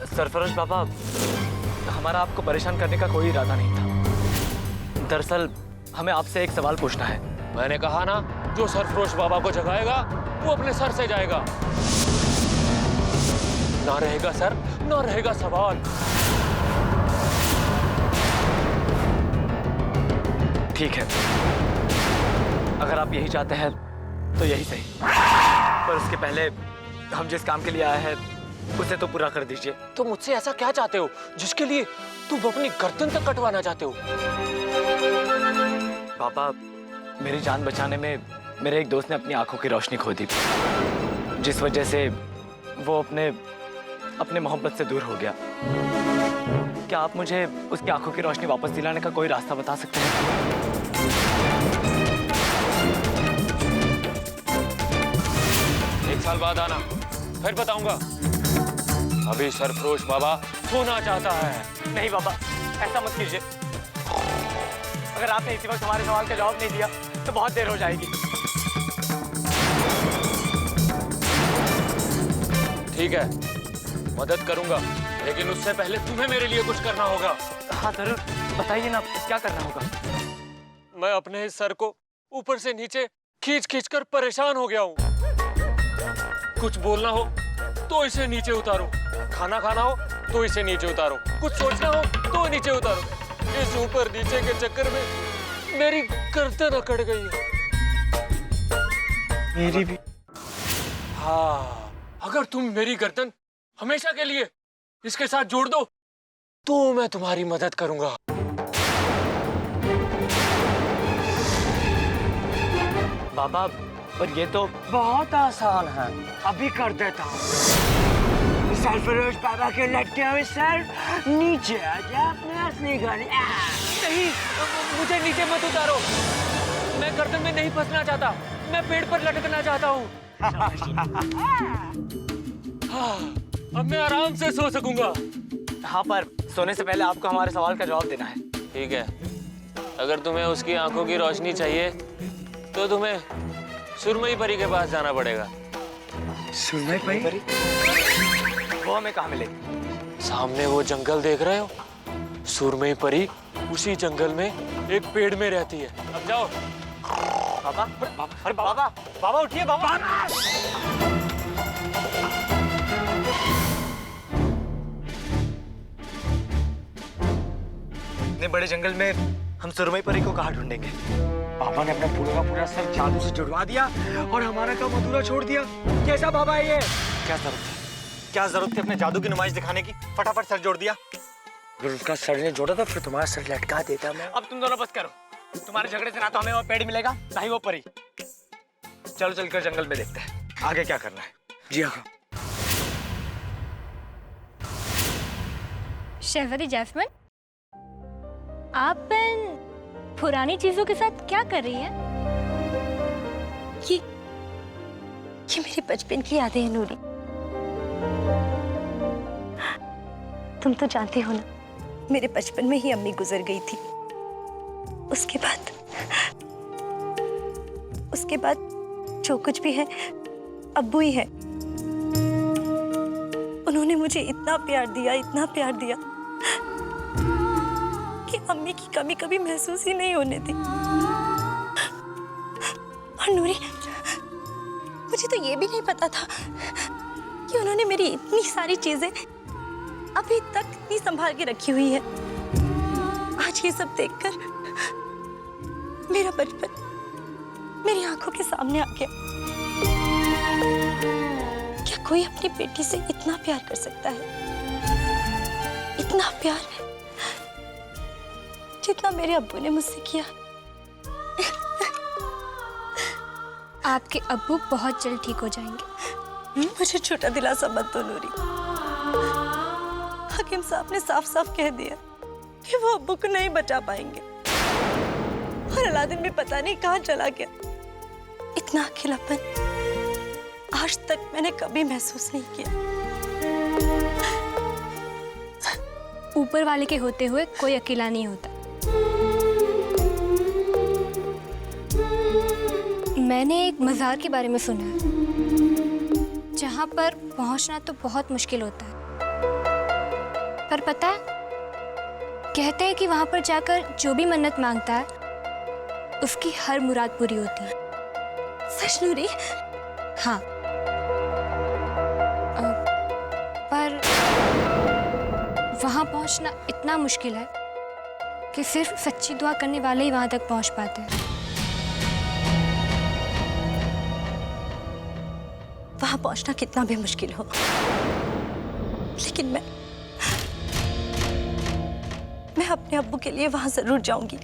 सरफरोश बाबा, हमारा आपको परेशान करने का कोई इरादा नहीं था। दरअसल हमें आपसे एक सवाल पूछना है। मैंने कहा ना, जो सरफरोश बाबा को जगाएगा वो अपने सर से जाएगा। ना रहेगा सर, ना रहेगा सवाल। ठीक है, अगर आप यही चाहते हैं तो यही सही, पर उसके पहले हम जिस काम के लिए आए हैं उसे तो पूरा कर दीजिए। तो मुझसे ऐसा क्या चाहते हो जिसके लिए तुम अपनी गर्दन तक कटवाना चाहते हो? पापा, मेरी जान बचाने में मेरे एक दोस्त ने अपनी आंखों की रोशनी खो दी, जिस वजह से वो अपने मोहब्बत से दूर हो गया। क्या आप मुझे उसकी आंखों की रोशनी वापस दिलाने का कोई रास्ता बता सकते हैं? एक साल बाद आना, फिर बताऊंगा। अभी सरफरोश बाबा सोना चाहता है। नहीं बाबा, ऐसा मत कीजिए। अगर आपने इसी वक्त हमारे सवाल का जवाब नहीं दिया तो बहुत देर हो जाएगी। ठीक है, मदद करूंगा, लेकिन उससे पहले तुम्हें मेरे लिए कुछ करना होगा। हाँ जरूर, बताइए ना, क्या करना होगा? मैं अपने इस सर को ऊपर से नीचे खींच खींच कर परेशान हो गया हूँ। कुछ बोलना हो तो इसे नीचे उतारो, खाना खाना हो तो इसे नीचे उतारो, कुछ सोचना हो तो नीचे उतारो। इस ऊपर नीचे के चक्कर में मेरी गर्दन अकड़ गई है। मेरी भी। हाँ, अगर तुम मेरी गर्दन हमेशा के लिए इसके साथ जोड़ दो तो मैं तुम्हारी मदद करूंगा। बाबा, पर ये तो बहुत आसान है, अभी कर देता हूँ। सरफरोश बाबा के लटके हुए सर नीचे आ जा अपने असली घर। नहीं, मुझे नीचे मत उतारो। मैं गर्दन में नहीं फंसना चाहता, मैं पेड़ पर लटकना चाहता हूँ। हाँ, अब मैं आराम से सो सकूंगा। हाँ, पर सोने से पहले आपको हमारे सवाल का जवाब देना है। ठीक है, अगर तुम्हें उसकी आंखों की रोशनी चाहिए तो तुम्हें सुरमई परी के पास जाना पड़ेगा। सुरमई परी? वो हमें कहाँ मिलेगी? सामने वो जंगल देख रहे हो? सुरमई परी उसी जंगल में एक पेड़ में रहती है। अब जाओ। बाबा, अरे बाबा, बाबा उठिए बाबा। इतने बड़े जंगल में हम सुरमई परी को कहाँ ढूंढेंगे? पापा ने अपना पूरा का पूरा सर जादू से जुड़वा दिया और हमारा काम अधूरा छोड़ दिया। कैसा बाबा है ये? क्या जरूरत थी अपने जादू की नुमाइश दिखाने की? फटाफट सर जोड़ दिया। अगर उसका सर ने जोड़ा था फिर तुम्हारा सर लटका देता मैं। अब तुम दोनों बस करो। तुम्हारे झगड़े से ना तो हमें वो पेड़ मिलेगा, ना ही वो परी। चलो चलकर जंगल में देखते हैं आगे क्या करना है। जी हाँ। शहवरी जैस्मिन, आप इन पुरानी चीजों के साथ क्या कर रही हैं? ये मेरे बचपन की यादें हैं नूरी। तुम तो जानते हो ना, मेरे बचपन में ही अम्मी गुजर गई थी। उसके बाद जो कुछ भी है अब्बू ही है। उन्होंने मुझे इतना प्यार दिया कि अम्मी की कमी कभी महसूस ही नहीं होने दी। और नूरी, मुझे तो ये भी नहीं पता था कि उन्होंने मेरी इतनी सारी चीजें अभी तक इतनी संभाल के रखी हुई है। आज ये सब देखकर मेरा बचपन मेरी आंखों के सामने आ गया। क्या कोई अपनी बेटी से इतना प्यार कर सकता है? इतना प्यार जितना मेरे अब्बू ने मुझसे किया। आपके अब्बू बहुत जल्द ठीक हो जाएंगे। मुझे छोटा दिलासा मत दो नूरी। हकीम साहब ने साफ साफ कह दिया कि वो अब्बू को नहीं बचा पाएंगे। और अलादीन भी पता नहीं कहाँ चला गया। इतना अकेलापन आज तक मैंने कभी महसूस नहीं किया। ऊपर वाले के होते हुए कोई अकेला नहीं होता। मैंने एक मज़ार के बारे में सुना है जहाँ पर पहुँचना तो बहुत मुश्किल होता है, पर पता है, कहते हैं कि वहां पर जाकर जो भी मन्नत मांगता है उसकी हर मुराद पूरी होती है। सच नूरी? हाँ। पर वहां पहुंचना इतना मुश्किल है कि सिर्फ सच्ची दुआ करने वाले ही वहां तक पहुंच पाते हैं। वहां पहुंचना कितना भी मुश्किल हो, लेकिन मैं अपने अब्बू के लिए वहां जरूर जाऊंगी।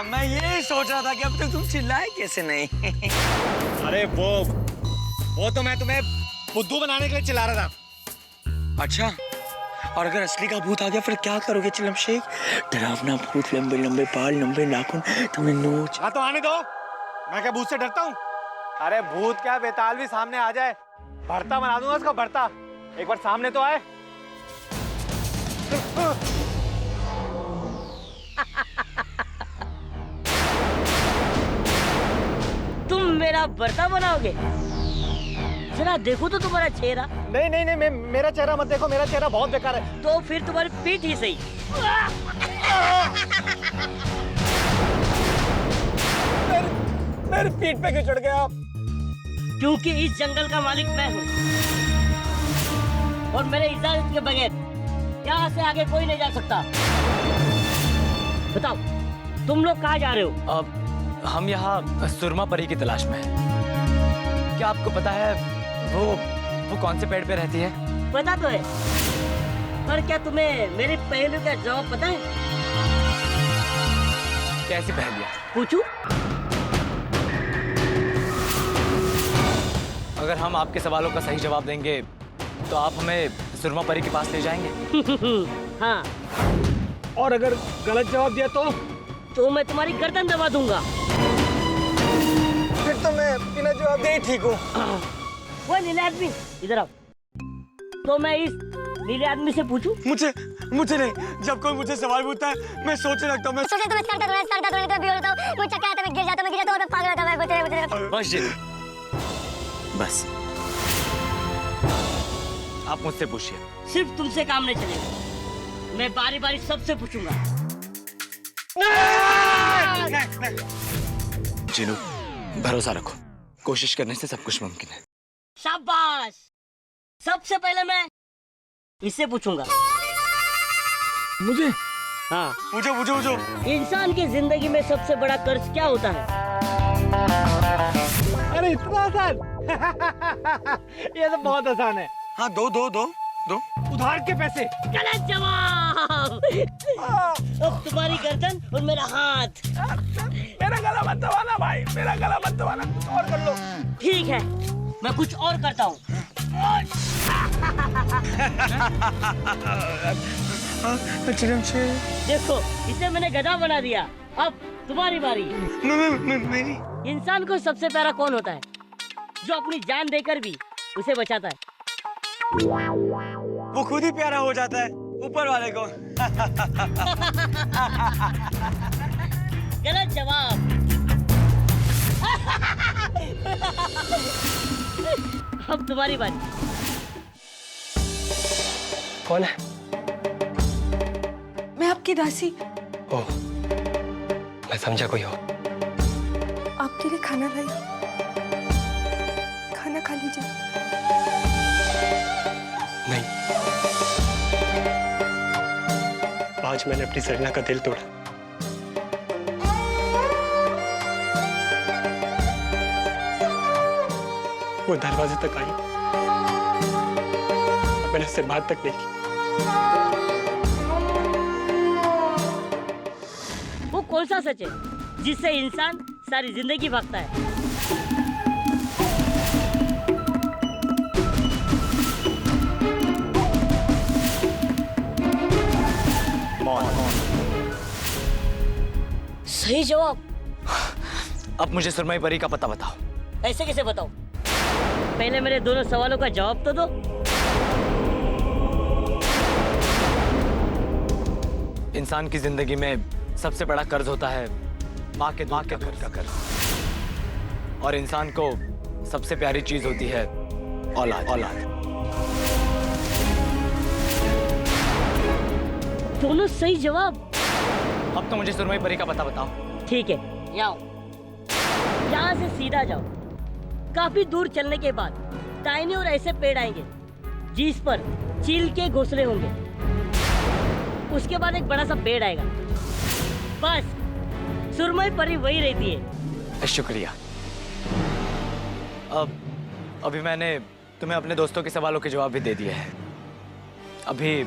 मैं यही सोच रहा था कि अब तक तुम चिल्लाए कैसे नहीं। अरे वो तो मैं तुम्हें बुद्धू बनाने के लिए चिल्ला रहा था। अच्छा, और अगर असली का भूत आ गया फिर क्या करोगे चिलम शेख? डरावना भूत, लंबे लंबे बाल, लंबे नाखून, तुम्हें नोच। हाँ तो आने दो, मैं क्या भूत से डरता हूँ? अरे भूत क्या, बेताल भी सामने आ जाए, भरता बना दूंगा उसका भरता। एक बार सामने तो आए। तुम मेरा बर्ता बनाओगे? जरा देखो तो तुम्हारा चेहरा। नहीं, मेरा चेहरा मत देखो, मेरा चेहरा बहुत बेकार है। तो फिर तुम्हारी पीठ ही सही। मेरी पीठ पे क्यों चढ़ गया आप? क्योंकि इस जंगल का मालिक मैं हूँ और मेरे इजाजत के बगैर यहाँ से आगे कोई नहीं जा सकता। बताओ, तुम लोग कहाँ जा रहे हो? अब हम यहाँ सुरमा परी की तलाश में हैं। क्या आपको पता है वो कौन से पेड़ पे रहती है? पता तो है, पर क्या तुम्हें मेरे पहलू का जवाब पता है? कैसी पहेलियाँ? पूछूं? अगर हम आपके सवालों का सही जवाब देंगे तो आप हमें सुरमा परी के पास ले जाएंगे। हाँ। और अगर गलत जवाब दिया तो मैं तुम्हारी गर्दन दबा दूंगा। फिर तो मैं बिना जवाब दे ही ठीक हूँ। वो नीले आदमी, इधर आओ। तो मैं इस नीले आदमी से पूछूं? मुझे नहीं, जब कोई मुझे सवाल पूछता है मैं सोचने लगता हूँ। बस आप मुझसे पूछिए। सिर्फ तुमसे काम नहीं चलेगा, मैं बारी बारी सबसे पूछूंगा। जिनू, भरोसा रखो, कोशिश करने से सब कुछ मुमकिन है। शाबाश। सबसे पहले मैं इससे पूछूंगा। मुझे? हाँ, पूछो। इंसान की जिंदगी में सबसे बड़ा कर्ज क्या होता है? अरे इतना आसान? ये तो बहुत आसान है। हाँ, दो उधार के पैसे। गलत जवाब। अब तुम्हारी गर्दन और मेरा हाथ। मेरा गला मत दबाना भाई, मेरा गला मत दबाना, कुछ और कर लो। ठीक है, मैं कुछ और करता हूँ। देखो, इसे मैंने गधा बना दिया। अब तुम्हारी बारी। मेरी। इंसान को सबसे प्यारा कौन होता है? जो अपनी जान देकर भी उसे बचाता है। वो खुद ही प्यारा हो जाता है ऊपर वाले को। गलत जवाब। अब तुम्हारी बारी। कौन है? मैं आपकी दासी। ओह, मैं समझा कोई हो। आपके लिए खाना लाई, खाना खा लीजिए। नहीं, आज मैंने अपनी सरीना का दिल तोड़ा। वो दरवाजे तक आई, मैंने उससे बात तक नहीं की। वो कौन सा सच है जिससे इंसान सारी जिंदगी भागता है? सही जवाब। अब मुझे सुरमई परी का पता बताओ। ऐसे कैसे बताओ? पहले मेरे दोनों सवालों का जवाब तो दो। इंसान की जिंदगी में सबसे बड़ा कर्ज होता है माँ के दूध का कर्ज, और इंसान को सबसे प्यारी चीज होती है औलाद। दोनों सही जवाब। अब तो मुझे सुरमई परी का पता बताओ। ठीक है, यहाँ यहाँ से सीधा जाओ। काफी दूर चलने के बाद दाहिने और ऐसे पेड़ आएंगे जिस पर चील के घोंसले होंगे। उसके बाद एक बड़ा सा पेड़ आएगा। बस सुरमई परी वही रहती है। शुक्रिया। अभी मैंने तुम्हें अपने दोस्तों के सवालों के जवाब भी दे दिए हैं। अभी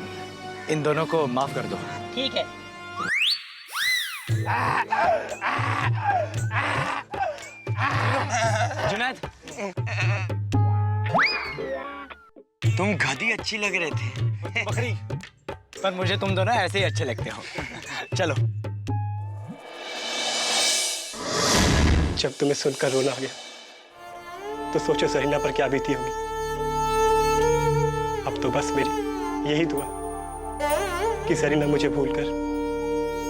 इन दोनों को माफ कर दो। ठीक है। जुनैद, तुम गधी अच्छी लग रहे थे। बकरी, पर मुझे तुम दोनों ऐसे ही अच्छे लगते हो। चलो। जब तुम्हें सुनकर रोना आ गया तो सोचो सरीना पर क्या बीती होगी। अब तो बस मेरी यही दुआ कि सरीना मुझे भूलकर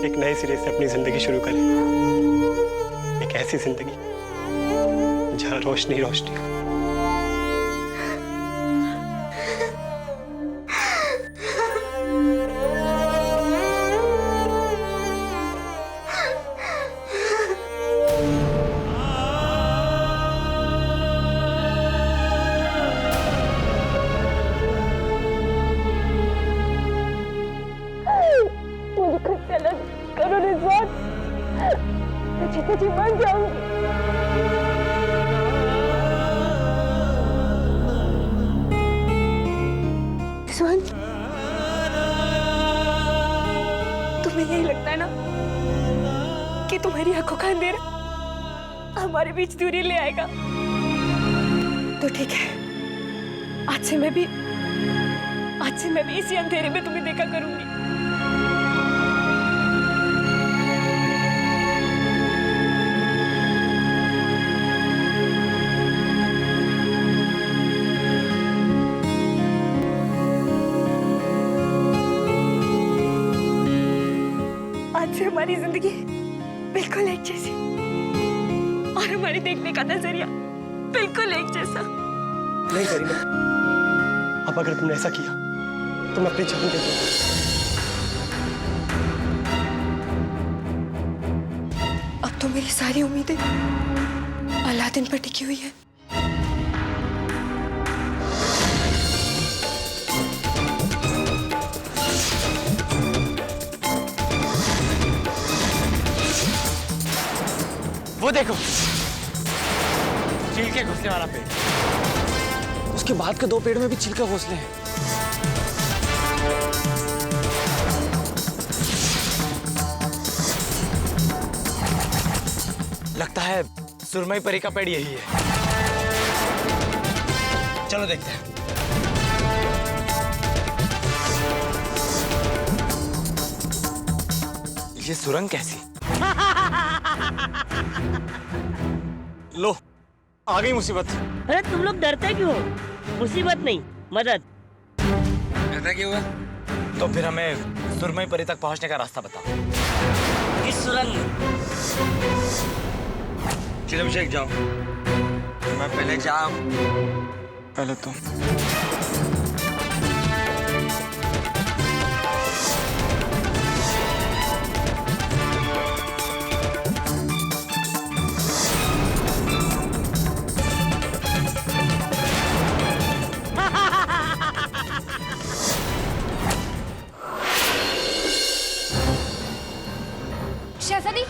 एक नए सिरे से अपनी जिंदगी शुरू करे। एक ऐसी जिंदगी जहां रोशनी रोशनी हो। तुम्हें यही लगता है ना कि तुम्हारी आंखों का अंधेरा हमारे बीच दूरी ले आएगा? तो ठीक है, आज से मैं भी इसी अंधेरे में तुम्हें देखा करूंगी। आज से हमारी जिंदगी बिल्कुल एक जैसी और हमारी देखने का नजरिया बिल्कुल एक जैसा। नहीं सरीना, अब अगर तुमने ऐसा किया तुम अपनी जान दे दो। अब तो मेरी सारी उम्मीदें अलादीन पर टिकी हुई है। वो देखो, चील के घोंसले वाला पेड़। उसके बाद के 2 पेड़ में भी चील के घोंसले हैं। लगता है सुरमई परी का पेड़ यही है। चलो देखते हैं। ये सुरंग कैसी? लो, आ गई मुसीबत। अरे तुम लोग डरते क्यों हो? मुसीबत नहीं, मदद। ऐसा क्यों हुआ? तो फिर हमें सुरमई परी तक पहुंचने का रास्ता बताओ। इस सुरंग में। चलो अभिषेक जाओ। मैं पहले जाऊं। पहले तो शहजादी,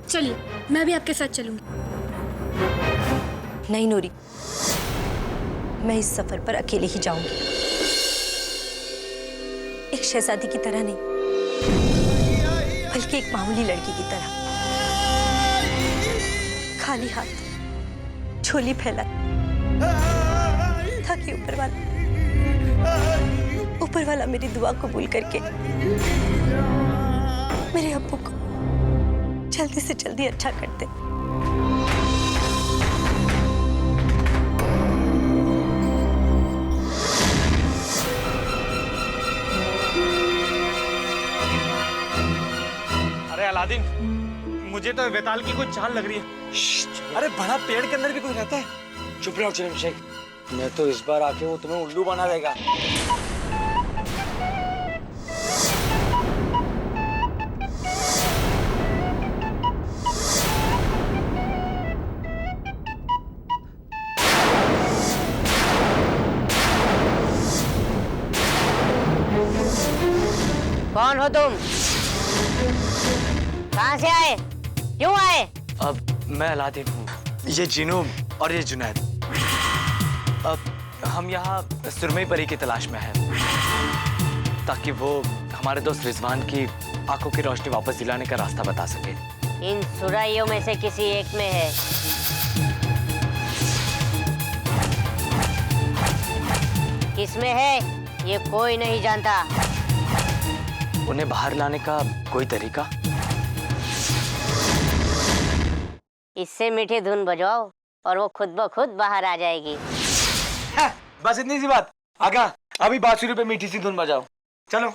चलिए मैं भी आपके साथ चलूंगी। नहीं नूरी, मैं इस सफर पर अकेले ही जाऊंगी। एक शहजादी की तरह नहीं, बल्कि एक मामूली लड़की की तरह। खाली हाथ, झोली फैलाए, ताकि ऊपर वाला मेरी दुआ कबूल करके मेरे अब्बू को जल्दी से जल्दी अच्छा कर दे। अरे अलादीन, मुझे तो बेताल की कोई चाल लग रही है। अरे बड़ा पेड़ के अंदर भी कोई रहता है। चुप रहो चिलम शेख, मैं तो इस बार आके वो तुम्हें उल्लू बना देगा। कौन हो तुम? कहाँ से आए? क्यों आए? अब मैं अलादीन हूँ, ये जिनू और ये जुनैद। अब हम यहाँ सुरमई परी की तलाश में हैं, ताकि वो हमारे दोस्त रिजवान की आंखों की रोशनी वापस दिलाने का रास्ता बता सके। इन सुराइयों में से किसी एक में है। किसमें है ये कोई नहीं जानता। उन्हें बाहर लाने का कोई तरीका? इससे मीठी धुन बजाओ और वो खुद ब खुद बाहर आ जाएगी। बस इतनी सी बात। आगा अभी बांसुरी पे मीठी सी धुन बजाओ, चलो।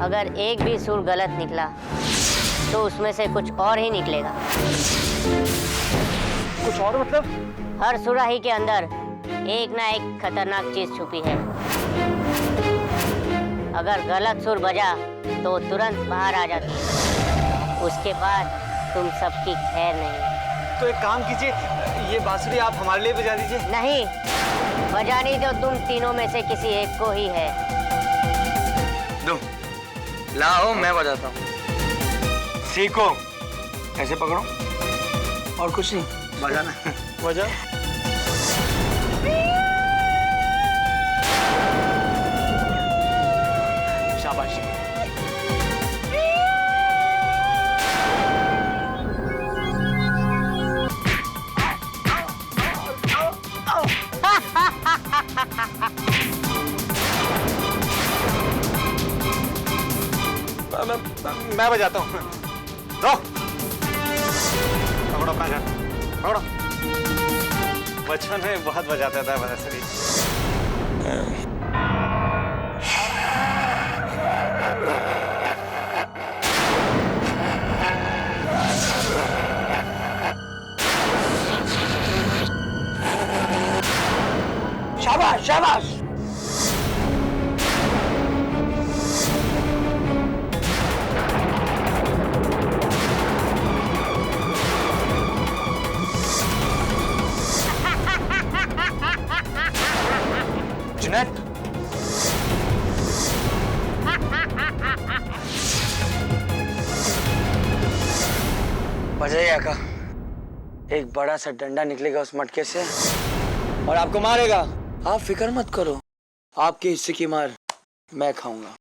अगर एक भी सुर गलत निकला तो उसमें से कुछ और ही निकलेगा। कुछ और मतलब? हर सुराही के अंदर एक ना एक खतरनाक चीज छुपी है। अगर गलत सुर बजा तो तुरंत बाहर आ जाती है। उसके बाद तुम सबकी खैर नहीं। तो एक काम कीजिए, ये बांसुरी आप हमारे लिए बजा दीजिए। नहीं, बजानी तो तुम तीनों में से किसी एक को ही है। दो लाओ, मैं बजाता हूँ। सीखो, ऐसे पकड़ो और कुछ नहीं, बजाना। बजा। शाबाश। मैं बजाता हूँ। रो, पकड़ो अपना घर, पकड़ो। बचपन में बहुत बजाता था बांसुरी। शाबाश शाबाश। जुनैद, बजाइए आका। एक बड़ा सा डंडा निकलेगा उस मटके से और आपको मारेगा। आप फिक्र मत करो, आपके हिस्से की मार मैं खाऊंगा।